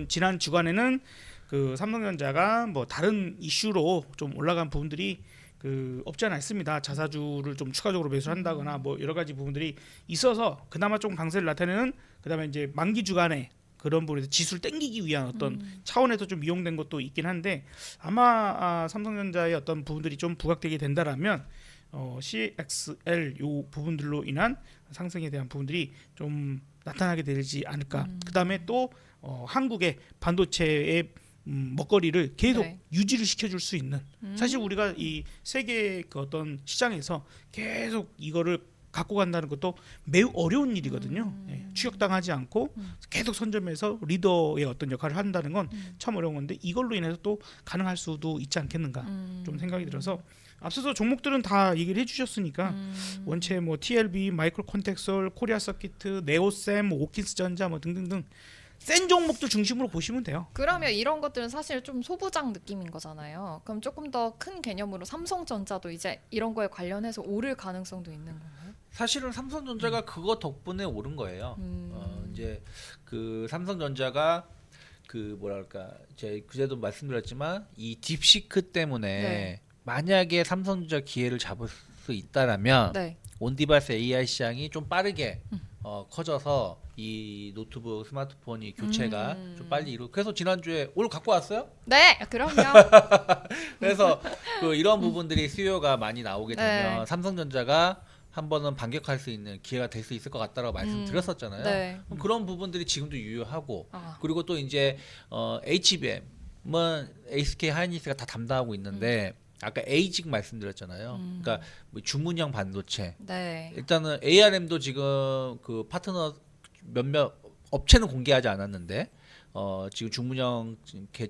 [SPEAKER 2] 지난 주간에는 그 삼성전자가 뭐 다른 이슈로 좀 올라간 부분들이 그 없지 않아 있습니다. 자사주를 좀 추가적으로 매수한다거나 뭐 여러 가지 부분들이 있어서 그나마 좀 강세를 나타내는 그다음에 이제 만기 주간에 그런 부분에서 지수를 땡기기 위한 어떤 차원에서 좀 이용된 것도 있긴 한데 아마 삼성전자의 어떤 부분들이 좀 부각되게 된다라면 CXL 요 부분들로 인한 상승에 대한 부분들이 좀 나타나게 되지 않을까. 그다음에 또 한국의 반도체의 먹거리를 계속
[SPEAKER 1] 네.
[SPEAKER 2] 유지를 시켜줄 수 있는 사실 우리가 이 세계 그 어떤 시장에서 계속 이거를 갖고 간다는 것도 매우 어려운 일이거든요. 예, 추격당하지 않고 계속 선점해서 리더의 어떤 역할을 한다는 건 참 어려운 건데 이걸로 인해서 또 가능할 수도 있지 않겠는가 좀 생각이 들어서 앞서서 종목들은 다 얘기를 해주셨으니까 원체 뭐 TLB, 마이크로 콘텍솔, 코리아 서키트, 네오셈, 오킨스 전자 뭐 등등등 센 종목들 중심으로 보시면 돼요.
[SPEAKER 1] 그러면 이런 것들은 사실 좀 소부장 느낌인 거잖아요. 그럼 조금 더 큰 개념으로 삼성전자도 이제 이런 거에 관련해서 오를 가능성도 있는 건가요?
[SPEAKER 3] 사실은 삼성전자가 그거 덕분에 오른 거예요. 이제 그 삼성전자가 그 뭐랄까 제가 그제도 말씀드렸지만 이 딥시크 때문에
[SPEAKER 1] 네.
[SPEAKER 3] 만약에 삼성전자 기회를 잡을 수 있다라면
[SPEAKER 1] 네.
[SPEAKER 3] 온디바이스 AI 시장이 좀 빠르게 커져서 이 노트북 스마트폰이 교체가 좀 빨리 이루. 그래서 지난주에 오늘 갖고 왔어요?
[SPEAKER 1] 네, 그럼요.
[SPEAKER 3] 그래서 그 이런 부분들이 수요가 많이 나오게 되면
[SPEAKER 1] 네.
[SPEAKER 3] 삼성전자가 한 번은 반격할 수 있는 기회가 될 수 있을 것 같다라고 말씀드렸었잖아요.
[SPEAKER 1] 네.
[SPEAKER 3] 그럼 그런 부분들이 지금도 유효하고
[SPEAKER 1] 아.
[SPEAKER 3] 그리고 또 이제 HBM은 SK 하이닉스가 다 담당하고 있는데 아까 ASIC 말씀드렸잖아요. 그러니까 뭐 주문형 반도체.
[SPEAKER 1] 네.
[SPEAKER 3] 일단은 ARM도 지금 그 파트너 몇몇 업체는 공개하지 않았는데 지금 주문형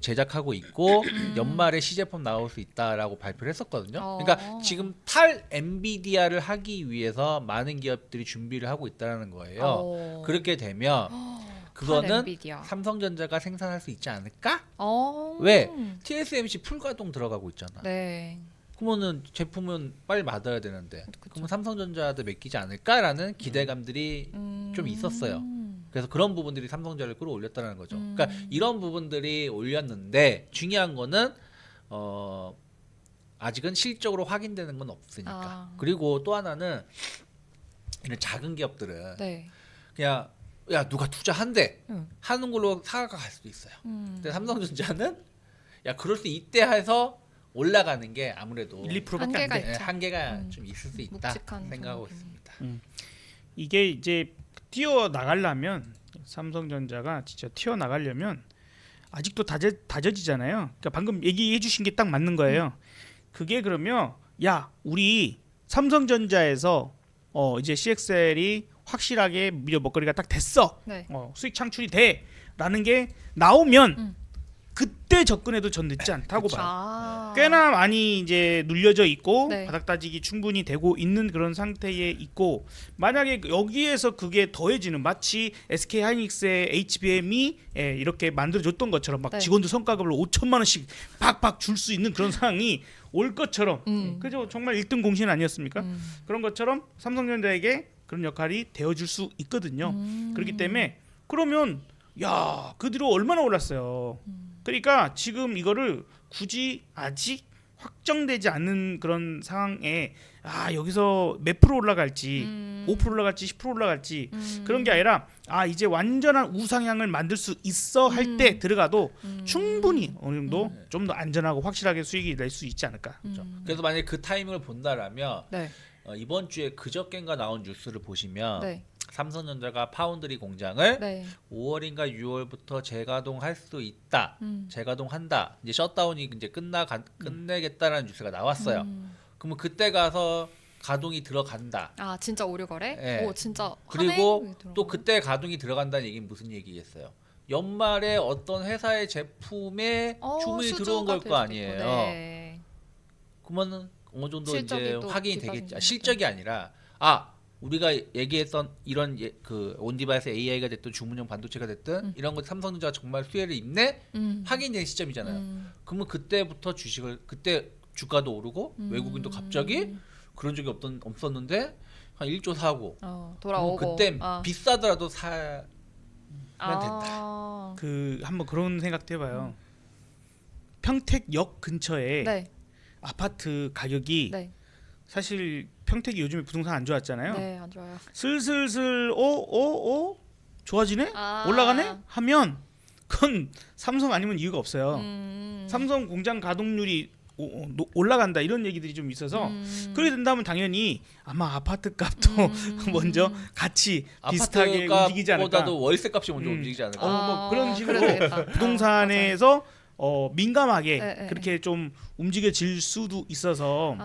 [SPEAKER 3] 제작하고 있고 연말에 시제품 나올 수 있다라고 발표를 했었거든요. 그러니까 지금 탈 엔비디아를 하기 위해서 많은 기업들이 준비를 하고 있다는 거예요. 그렇게 되면 그거는
[SPEAKER 1] 엔비디아.
[SPEAKER 3] 삼성전자가 생산할 수 있지 않을까?
[SPEAKER 1] 어.
[SPEAKER 3] 왜? TSMC 풀가동 들어가고 있잖아.
[SPEAKER 1] 네.
[SPEAKER 3] 그러면은 제품은 빨리 받아야 되는데
[SPEAKER 1] 그쵸.
[SPEAKER 3] 그러면 삼성전자도 맡기지 않을까라는 기대감들이 좀 있었어요. 그래서 그런 부분들이 삼성전자를 끌어올렸다는 거죠. 그러니까 이런 부분들이 올렸는데 중요한 거는 아직은 실적으로 확인되는 건 없으니까.
[SPEAKER 1] 아.
[SPEAKER 3] 그리고 또 하나는 이런 작은 기업들은
[SPEAKER 1] 네.
[SPEAKER 3] 그냥 야 누가 투자한대
[SPEAKER 1] 응.
[SPEAKER 3] 하는 걸로 사가 갈 수도 있어요. 근데 삼성전자는 야 그럴 수 있대 해서 올라가는 게 아무래도
[SPEAKER 2] 1, 2%밖에 안
[SPEAKER 1] 한계가
[SPEAKER 2] 돼.
[SPEAKER 1] 있죠.
[SPEAKER 3] 한계가 좀 있을 수 있다
[SPEAKER 1] 묵직한
[SPEAKER 3] 생각하고
[SPEAKER 1] 종목이네.
[SPEAKER 3] 있습니다.
[SPEAKER 2] 이게 이제 뛰어 나가려면 삼성전자가 진짜 튀어 나가려면 아직도 다져지잖아요. 그러니까 방금 얘기해 주신 게 딱 맞는 거예요. 그게 그러면 야 우리 삼성전자에서 이제 CXL이 확실하게 미래 먹거리가 딱 됐어.
[SPEAKER 1] 네.
[SPEAKER 2] 수익 창출이 돼라는 게 나오면 그때 접근해도 전 늦지 않다고 봐요.
[SPEAKER 1] 아.
[SPEAKER 2] 꽤나 많이 이제 눌려져 있고
[SPEAKER 1] 네.
[SPEAKER 2] 바닥 다지기 충분히 되고 있는 그런 상태에 있고 만약에 여기에서 그게 더해지는 마치 SK 하이닉스의 HBM이 이렇게 만들어줬던 것처럼 막
[SPEAKER 1] 네.
[SPEAKER 2] 직원들 성과급을 5천만 원씩 박박 줄 수 있는 그런 상황이 올 것처럼 그죠 정말 1등 공신 아니었습니까? 그런 것처럼 삼성전자에게 그런 역할이 되어줄 수 있거든요. 그렇기 때문에 그러면 야 그 뒤로 얼마나 올랐어요. 그러니까 지금 이거를 굳이 아직 확정되지 않는 그런 상황에 여기서 몇 프로 올라갈지 5% 올라갈지 10% 올라갈지 그런 게 아니라 이제 완전한 우상향을 만들 수 있어 할 때 들어가도 충분히 어느 정도 좀 더 안전하고 확실하게 수익이 낼 수 있지 않을까.
[SPEAKER 3] 그렇죠. 그래서 만약에 그 타이밍을 본다라면
[SPEAKER 1] 네.
[SPEAKER 3] 이번 주에 그저껜가 나온 뉴스를 보시면
[SPEAKER 1] 네.
[SPEAKER 3] 삼성전자가 파운드리 공장을
[SPEAKER 1] 네.
[SPEAKER 3] 5월인가 6월부터 재가동할 수 있다. 재가동한다. 이제 셧다운이 이제 끝내겠다라는 뉴스가 나왔어요. 그러면 그때 가서 가동이 들어간다.
[SPEAKER 1] 아 진짜 오류 거래?
[SPEAKER 3] 네.
[SPEAKER 1] 오 진짜.
[SPEAKER 3] 그리고
[SPEAKER 1] 하네?
[SPEAKER 3] 또 그때 가동이 들어간다는 얘기는 무슨 얘기겠어요? 연말에 어떤 회사의 제품에 주문이 들어온 걸 거 아니에요.
[SPEAKER 1] 네.
[SPEAKER 3] 그러면은 어느 정도
[SPEAKER 1] 실적이
[SPEAKER 3] 이제
[SPEAKER 1] 또
[SPEAKER 3] 확인이
[SPEAKER 1] 뒷받침되니까.
[SPEAKER 3] 되겠죠. 실적이 아니라 우리가 얘기했던 이런 그 온디바이스 AI가 됐든 주문형 반도체가 됐든 이런 것 삼성전자가 정말 수혜를 입네 확인된 시점이잖아요. 그러면 그때부터 그때 주가도 오르고 외국인도 갑자기 그런 적이 없었는데 한 1조 사고
[SPEAKER 1] 돌아오고
[SPEAKER 3] 그때 비싸더라도 사면 된다.
[SPEAKER 2] 그 한번 그런 생각도 해봐요. 평택역 근처에
[SPEAKER 1] 네.
[SPEAKER 2] 아파트 가격이
[SPEAKER 1] 네.
[SPEAKER 2] 사실 평택이 요즘에 부동산 안 좋았잖아요.
[SPEAKER 1] 네, 안 좋아요.
[SPEAKER 2] 슬슬슬 좋아지네?
[SPEAKER 1] 아.
[SPEAKER 2] 올라가네? 하면 그건 삼성 아니면 이유가 없어요.
[SPEAKER 1] 음.
[SPEAKER 2] 삼성 공장 가동률이 올라간다 이런 얘기들이 좀 있어서 그렇게 된다면 당연히 아마 아파트 값도 먼저 같이 비슷하게 움직이지 않을까.
[SPEAKER 3] 보다도 월세 값이 먼저 움직이지 않을까.
[SPEAKER 2] 뭐 그런 식으로
[SPEAKER 1] 그래야겠다.
[SPEAKER 2] 부동산에서 민감하게
[SPEAKER 1] 네.
[SPEAKER 2] 그렇게 좀 움직여질 수도 있어서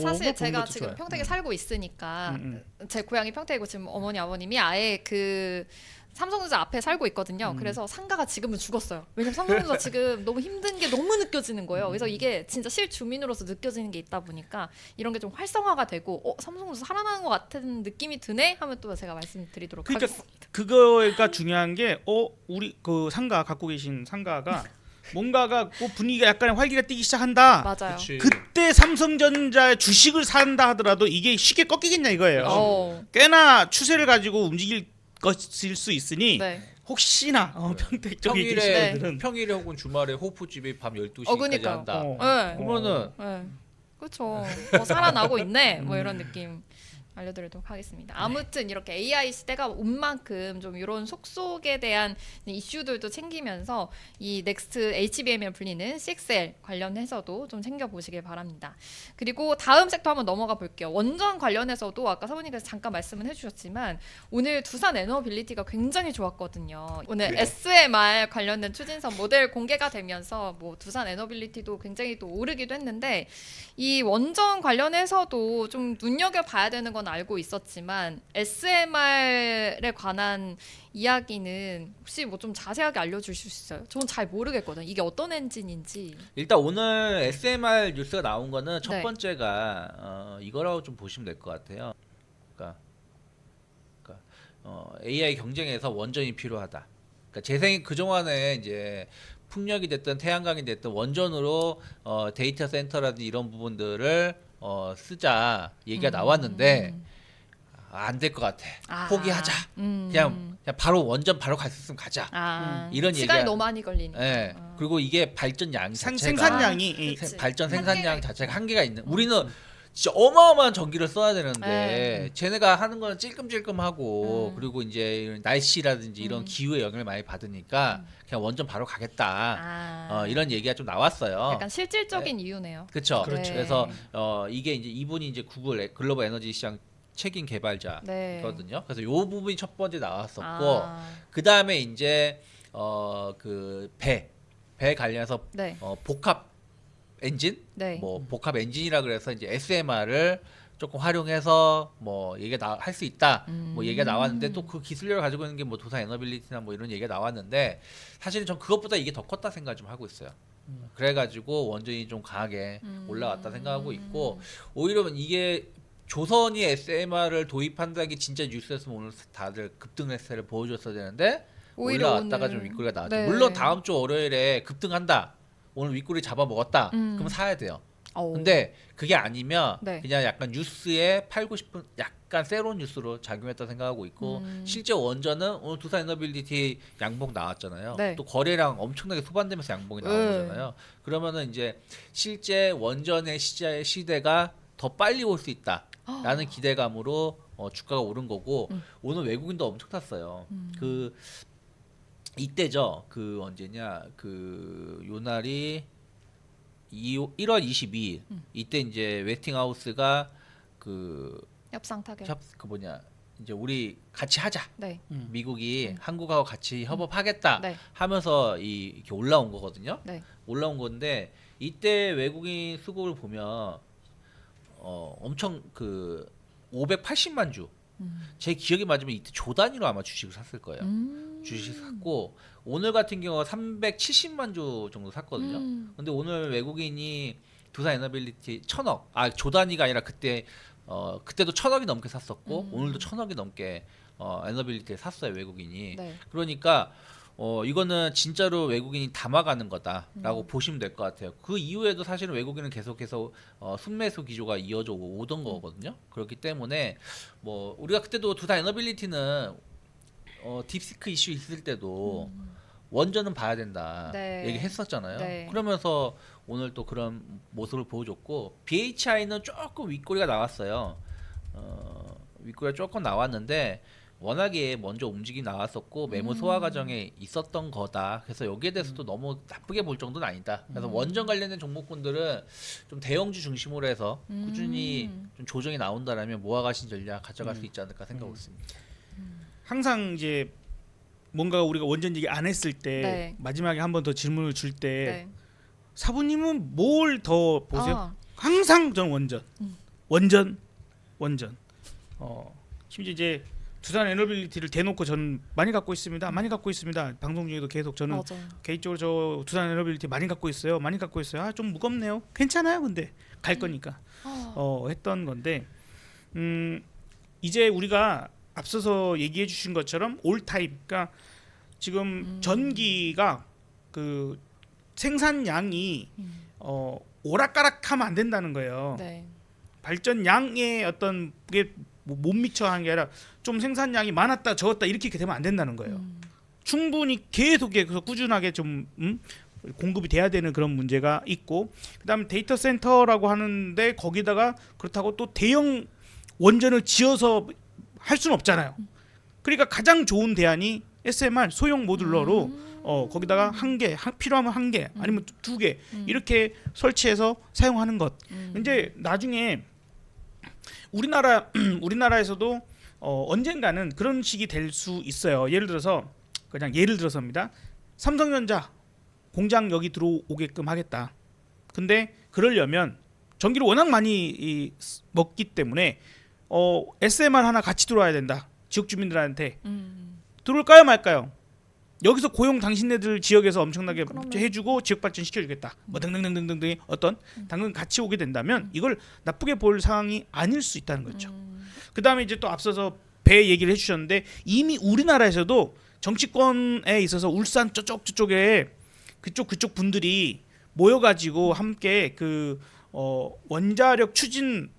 [SPEAKER 1] 사실 제가
[SPEAKER 2] 것도
[SPEAKER 1] 지금
[SPEAKER 2] 좋아요.
[SPEAKER 1] 평택에 살고 있으니까 제 고향이 평택이고 지금 어머니 아버님이 아예 그 삼성전자 앞에 살고 있거든요. 그래서 상가가 지금은 죽었어요. 왜냐면 삼성전자 지금 너무 힘든 게 너무 느껴지는 거예요. 그래서 이게 진짜 실주민으로서 느껴지는 게 있다 보니까 이런 게 좀 활성화가 되고 삼성전자 살아나는 것 같은 느낌이 드네 하면 또 제가 말씀드리도록 하겠습니다.
[SPEAKER 2] 그거가 중요한 게 우리 그 상가 갖고 계신 상가가 뭔가가 분위기가 약간 활기가 뛰기 시작한다.
[SPEAKER 1] 맞아요.
[SPEAKER 3] 그치.
[SPEAKER 2] 그때 삼성전자 주식을 산다 하더라도 이게 쉽게 꺾이겠냐 이거예요. 꽤나 추세를 가지고 움직일 것일 수 있으니
[SPEAKER 1] 네.
[SPEAKER 2] 혹시나 평택 쪽에 계신 분들은
[SPEAKER 3] 평일에 혹은 주말에 호프집이 밤 12시까지
[SPEAKER 1] 그러니까요.
[SPEAKER 3] 한다.
[SPEAKER 1] 네.
[SPEAKER 3] 그러면은
[SPEAKER 1] 네. 그렇죠. 살아나고 있네. 뭐 이런 느낌 알려드리도록 하겠습니다. 아무튼 이렇게 AI 시대가 온 만큼 좀 이런 속속에 대한 이슈들도 챙기면서 이 넥스트 HBM이라 불리는 CXL 관련해서도 좀 챙겨보시길 바랍니다. 그리고 다음 섹터 한번 넘어가 볼게요. 원전 관련해서도 아까 사모님께서 잠깐 말씀은 해주셨지만 오늘 두산 에너빌리티가 굉장히 좋았거든요. 오늘 SMR 관련된 추진선 모델 공개가 되면서 뭐 두산 에너빌리티도 굉장히 또 오르기도 했는데 이 원전 관련해서도 좀 눈여겨봐야 되는 건 알고 있었지만 SMR에 관한 이야기는 혹시 뭐 좀 자세하게 알려주실 수 있어요? 저는 잘 모르겠거든요. 이게 어떤 엔진인지.
[SPEAKER 3] 일단 오늘 SMR 뉴스가 나온 거는 첫
[SPEAKER 1] 네.
[SPEAKER 3] 번째가 이거라고 좀 보시면 될 것 같아요. 그러니까 AI 경쟁에서 원전이 필요하다. 그러니까 재생이 그동안에 이제 풍력이 됐든 태양광이 됐든 원전으로 데이터 센터라든지 이런 부분들을 쓰자 얘기가 나왔는데 안 될 것 같아. 포기하자. 그냥 바로 원전 바로 갈 수 있으면 가자. 이런
[SPEAKER 1] 시간이
[SPEAKER 3] 얘기가-
[SPEAKER 1] 너무 많이 걸리니까.
[SPEAKER 3] 네. 그리고 이게 발전 양 자체가
[SPEAKER 2] 생산량이
[SPEAKER 1] 그치.
[SPEAKER 3] 발전
[SPEAKER 1] 한계가
[SPEAKER 3] 생산량
[SPEAKER 1] 있-
[SPEAKER 3] 자체가 한계가 있는. 우리는 진짜 어마어마한 전기를 써야 되는데
[SPEAKER 1] 네.
[SPEAKER 3] 쟤네가 하는 거는 찔끔찔끔하고 그리고 이제 이런 날씨라든지 이런 기후에 영향을 많이 받으니까 그냥 원전 바로 가겠다. 이런 얘기가 좀 나왔어요.
[SPEAKER 1] 약간 실질적인 이유네요.
[SPEAKER 3] 그렇죠.
[SPEAKER 1] 그렇죠.
[SPEAKER 3] 그래서 이게 이제 이분이 이제 구글 글로벌 에너지 시장 책임 개발자거든요.
[SPEAKER 1] 네.
[SPEAKER 3] 그래서 요 부분이 첫 번째 나왔었고 그 다음에 이제 그 배 관련해서
[SPEAKER 1] 네.
[SPEAKER 3] 복합 엔진,
[SPEAKER 1] 네.
[SPEAKER 3] 뭐 복합 엔진이라 그래서 이제 SMR을 조금 활용해서 뭐 얘기가 할 수 있다. 뭐 얘기가 나왔는데 또 그 기술력을 가지고 있는 게 뭐 두산 에너빌리티나 뭐 이런 얘기가 나왔는데 사실은 전 그것보다 이게 더 컸다 생각 좀 하고 있어요. 그래가지고 원전이 좀 강하게 올라왔다 생각하고 있고 오히려 이게 조선이 SMR을 도입한다는 게 진짜 뉴스에서 오늘 다들 급등세를 보여줬어야 되는데
[SPEAKER 1] 오히려
[SPEAKER 3] 올라왔다가
[SPEAKER 1] 오늘.
[SPEAKER 3] 좀 윗꼬리가 나왔죠.
[SPEAKER 1] 네.
[SPEAKER 3] 물론 다음 주 월요일에 급등한다. 오늘 윗꼬리 잡아먹었다. 그럼 사야 돼요. 근데 그게 아니면
[SPEAKER 1] 네.
[SPEAKER 3] 그냥 약간 뉴스에 팔고 싶은 약간 새로운 뉴스로 작용했다 생각하고 있고 실제 원전은 오늘 두산 에너빌리티 양봉 나왔잖아요.
[SPEAKER 1] 네.
[SPEAKER 3] 또 거래량 엄청나게 소반되면서 양봉이 나온 거잖아요. 그러면은 이제 실제 원전의 시대가 더 빨리 올 수 있다라는 기대감으로 주가가 오른 거고 오늘 외국인도 엄청 탔어요. 그 이때죠. 그 언제냐 그 요날이 1월 22일 이때 이제 웨스팅하우스가 그
[SPEAKER 1] 협상 타결.
[SPEAKER 3] 그 뭐냐 이제 우리 같이 하자.
[SPEAKER 1] 네.
[SPEAKER 3] 미국이 한국하고 같이 협업하겠다
[SPEAKER 1] 네.
[SPEAKER 3] 하면서 이렇게 올라온 거거든요.
[SPEAKER 1] 네.
[SPEAKER 3] 올라온 건데 이때 외국인 수급을 보면 엄청 그 580만 주. 제 기억이 맞으면 이때 조 단위로 아마 주식을 샀을 거예요. 주식 샀고 오늘 같은 경우가 370만 주 정도 샀거든요. 근데 오늘 외국인이 두산 에너빌리티 1000억, 조 단위가 아니라 그때 그때도 1000억이 넘게 샀었고 오늘도 1000억이 넘게 에너빌리티를 샀어요 외국인이.
[SPEAKER 1] 네.
[SPEAKER 3] 그러니까 이거는 진짜로 외국인이 담아가는 거다라고 보시면 될 것 같아요. 그 이후에도 사실은 외국인은 계속해서 순매수 기조가 이어져 오던 거거든요. 그렇기 때문에 뭐 우리가 그때도 두산 에너빌리티는 딥시크 이슈 있을 때도 원전은 봐야 된다
[SPEAKER 1] 네.
[SPEAKER 3] 얘기했었잖아요.
[SPEAKER 1] 네.
[SPEAKER 3] 그러면서 오늘 또 그런 모습을 보여줬고 BHI는 조금 윗꼬리가 나왔어요. 윗꼬리가 조금 나왔는데 워낙에 먼저 움직이 나왔었고 매물 소화 과정에 있었던 거다. 그래서 여기에 대해서도 너무 나쁘게 볼 정도는 아니다. 그래서 원전 관련된 종목군들은 좀 대형주 중심으로 해서 꾸준히 좀 조정이 나온다라면 모아가신 전략 가져갈 수 있지 않을까 생각하고 있습니다.
[SPEAKER 2] 항상 이제 뭔가 우리가 원전 얘기 안 했을 때
[SPEAKER 1] 네.
[SPEAKER 2] 마지막에 한 번 더 질문을 줄 때
[SPEAKER 1] 네.
[SPEAKER 2] 사부님은 뭘 더 보세요?
[SPEAKER 1] 아.
[SPEAKER 2] 항상 전 원전. 심지어 이제 두산 에너빌리티를 대놓고 저는 많이 갖고 있습니다. 방송 중에도 계속 저는
[SPEAKER 1] 맞아요.
[SPEAKER 2] 개인적으로 저 두산 에너빌리티 많이 갖고 있어요. 아 좀 무겁네요. 괜찮아요. 근데 갈 거니까 했던 건데 이제 우리가 앞서서 얘기해 주신 것처럼 올타임, 그러니까 지금 전기가 그 생산량이 오락가락하면 안 된다는 거예요.
[SPEAKER 1] 네.
[SPEAKER 2] 발전량의 어떤 게 못 미쳐 하는 게 아니라 좀 생산량이 많았다 적었다 이렇게 되면 안 된다는 거예요. 충분히 계속해서 꾸준하게 좀 공급이 돼야 되는 그런 문제가 있고, 그다음에 데이터 센터라고 하는데 거기다가 그렇다고 또 대형 원전을 지어서 할 수는 없잖아요. 그러니까 가장 좋은 대안이 SMR 소형 모듈러로 거기다가 필요하면 한 개 아니면 두 개 이렇게 설치해서 사용하는 것. 이제 나중에 우리나라에서도 언젠가는 그런 식이 될 수 있어요. 예를 들어서입니다. 삼성전자 공장 여기 들어오게끔 하겠다. 근데 그러려면 전기를 워낙 많이 먹기 때문에 SMR 하나 같이 들어와야 된다. 지역 주민들한테 들어올까요 말까요? 여기서 고용 당신네들 지역에서 엄청나게 해주고 지역 발전 시켜주겠다. 뭐 등등등등등등의 어떤 당근 같이 오게 된다면 이걸 나쁘게 볼 상황이 아닐 수 있다는 거죠. 그 다음에 이제 또 앞서서 배 얘기를 해주셨는데 이미 우리나라에서도 정치권에 있어서 울산 저쪽에 그쪽 분들이 모여가지고 함께 그 원자력 추진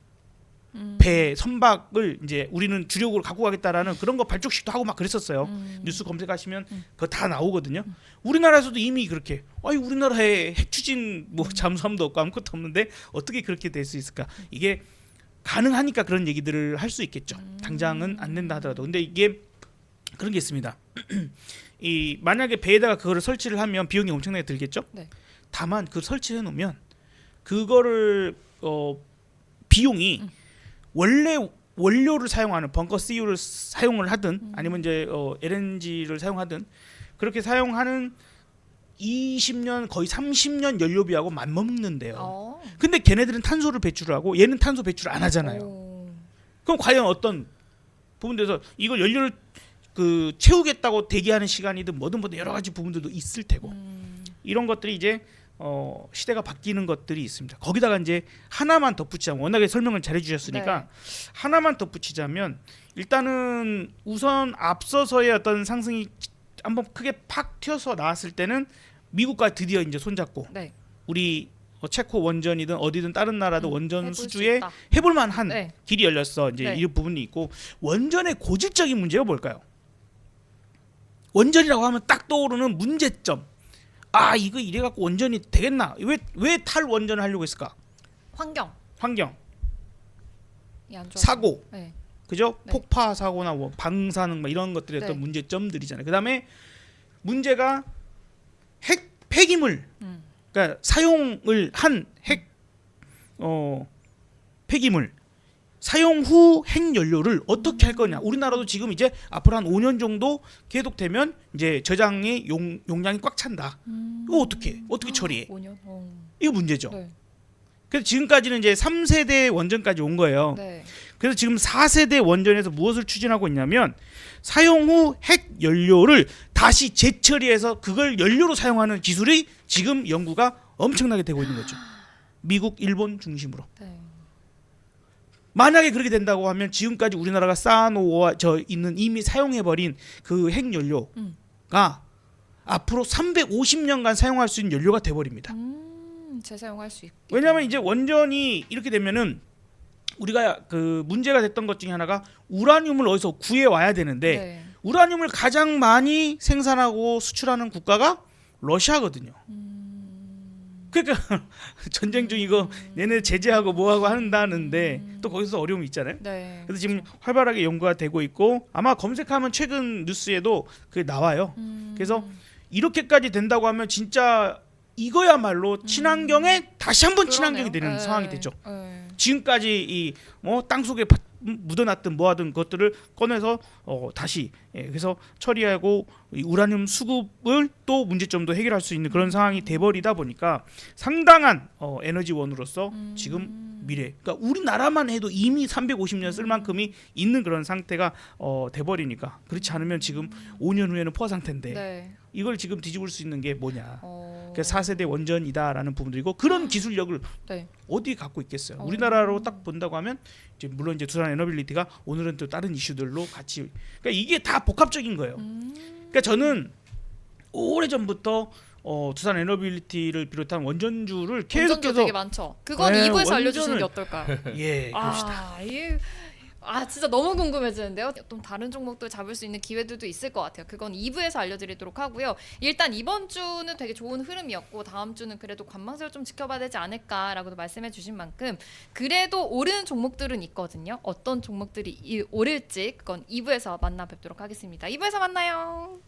[SPEAKER 2] 배 선박을 이제 우리는 주력으로 갖고 가겠다라는 그런 거 발족식도 하고 막 그랬었어요. 뉴스 검색하시면 그거 다 나오거든요. 우리나라에서도 이미 그렇게 우리나라에 핵 추진 뭐 잠수함도 없고 아무것도 없는데 어떻게 그렇게 될 수 있을까? 이게 가능하니까 그런 얘기들을 할 수 있겠죠. 당장은 안 된다 하더라도. 근데 이게 그런 게 있습니다. 이 만약에 배에다가 그거를 설치를 하면 비용이 엄청나게 들겠죠.
[SPEAKER 1] 네.
[SPEAKER 2] 다만 그 설치해 놓으면 그거를 비용이 원래 원료를 사용하는 벙커 CU를 사용을 하든 아니면 이제 LNG를 사용하든 그렇게 사용하는 20년 거의 30년 연료비하고 맞먹는데요. 근데 걔네들은 탄소를 배출하고 얘는 탄소 배출을 안 하잖아요. 그럼 과연 어떤 부분에서 이걸 연료를 그 채우겠다고 대기하는 시간이든 뭐든 여러 가지 부분들도 있을 테고 이런 것들이 이제 시대가 바뀌는 것들이 있습니다. 거기다가 이제 하나만 덧붙이자면 워낙에 설명을 잘 해주셨으니까
[SPEAKER 1] 네.
[SPEAKER 2] 하나만 덧붙이자면 일단은 우선 앞서서의 어떤 상승이 한번 크게 팍 튀어서 나왔을 때는 미국과 드디어 이제 손잡고
[SPEAKER 1] 네.
[SPEAKER 2] 우리 체코 원전이든 어디든 다른 나라도 원전
[SPEAKER 1] 해볼 수
[SPEAKER 2] 수주에
[SPEAKER 1] 있다.
[SPEAKER 2] 해볼 만한
[SPEAKER 1] 네.
[SPEAKER 2] 길이 열렸어. 이제
[SPEAKER 1] 네.
[SPEAKER 2] 이 부분이 있고 원전의 고질적인 문제가 뭘까요? 원전이라고 하면 딱 떠오르는 문제점. 이거 이래 갖고 원전이 되겠나? 왜 탈원전을 하려고 했을까?
[SPEAKER 1] 환경. 이 안 좋아서.
[SPEAKER 2] 사고.
[SPEAKER 1] 네.
[SPEAKER 2] 그죠?
[SPEAKER 1] 네.
[SPEAKER 2] 폭파 사고나 뭐 방사능 이런 것들이 어떤
[SPEAKER 1] 네.
[SPEAKER 2] 문제점들이잖아요. 그다음에 문제가 폐기물. 그러니까 사용을 한 폐기물. 사용 후 핵연료를 어떻게 할 거냐? 우리나라도 지금 이제 앞으로 한 5년 정도 계속되면 이제 저장의 용량이 꽉 찬다. 이거 어떻게 처리해?
[SPEAKER 1] 5년.
[SPEAKER 2] 이거 문제죠.
[SPEAKER 1] 네.
[SPEAKER 2] 그래서 지금까지는 이제 3세대 원전까지 온 거예요.
[SPEAKER 1] 네.
[SPEAKER 2] 그래서 지금 4세대 원전에서 무엇을 추진하고 있냐면 사용 후 핵연료를 다시 재처리해서 그걸 연료로 사용하는 기술이 지금 연구가 엄청나게 되고 있는 거죠. 미국, 일본 중심으로.
[SPEAKER 1] 네.
[SPEAKER 2] 만약에 그렇게 된다고 하면 지금까지 우리나라가 쌓아놓아 있는 이미 사용해버린 그 핵연료가 앞으로 350년간 사용할 수 있는 연료가 돼버립니다.
[SPEAKER 1] 재사용할 수 있게.
[SPEAKER 2] 왜냐하면 이제 원전이 이렇게 되면은 우리가 그 문제가 됐던 것 중에 하나가 우라늄을 어디서 구해 와야 되는데
[SPEAKER 1] 네.
[SPEAKER 2] 우라늄을 가장 많이 생산하고 수출하는 국가가 러시아거든요. 그러니까 전쟁 중 이거 얘네 제재하고 뭐하고 한다는데 또 거기서 어려움이 있잖아요.
[SPEAKER 1] 네.
[SPEAKER 2] 그래서 지금 활발하게 연구가 되고 있고 아마 검색하면 최근 뉴스에도 그게 나와요. 그래서 이렇게까지 된다고 하면 진짜 이거야말로 친환경에 다시 한번 친환경이 되는 상황이 되죠. 지금까지 이 뭐 땅속에 묻어놨던 뭐하든 것들을 꺼내서 다시 그래서 처리하고 이 우라늄 수급을 또 문제점도 해결할 수 있는 그런 상황이 돼버리다 보니까 상당한 에너지원으로서 지금 미래, 그러니까 우리나라만 해도 이미 350년 쓸 만큼이 있는 그런 상태가 돼버리니까 그렇지 않으면 지금 5년 후에는 포화 상태인데
[SPEAKER 1] 네.
[SPEAKER 2] 이걸 지금 뒤집을 수 있는 게 뭐냐? 그러니까 4세대 원전이다라는 부분들이고 그런 기술력을
[SPEAKER 1] 네.
[SPEAKER 2] 어디 갖고 있겠어요? 우리나라로 딱 본다고 하면 이제 물론 이제 두산 에너빌리티가 오늘은 또 다른 이슈들로 같이 그러니까 이게 다 복합적인 거예요. 그러니까 저는 오래 전부터 두산 에너빌리티를 비롯한 원전주를
[SPEAKER 1] 원전주
[SPEAKER 2] 계속해서
[SPEAKER 1] 되게 많죠. 그건
[SPEAKER 2] 네,
[SPEAKER 1] 2부에서 알려주시는
[SPEAKER 2] 원전을-
[SPEAKER 1] 게 어떨까요?
[SPEAKER 2] 예 그럽시다.
[SPEAKER 1] 진짜 너무 궁금해지는데요. 좀 다른 종목들 잡을 수 있는 기회들도 있을 것 같아요. 그건 2부에서 알려드리도록 하고요. 일단 이번 주는 되게 좋은 흐름이었고 다음 주는 그래도 관망세를 좀 지켜봐야 되지 않을까라고도 말씀해 주신 만큼 그래도 오르는 종목들은 있거든요. 어떤 종목들이 오를지 그건 2부에서 만나 뵙도록 하겠습니다. 2부에서 만나요.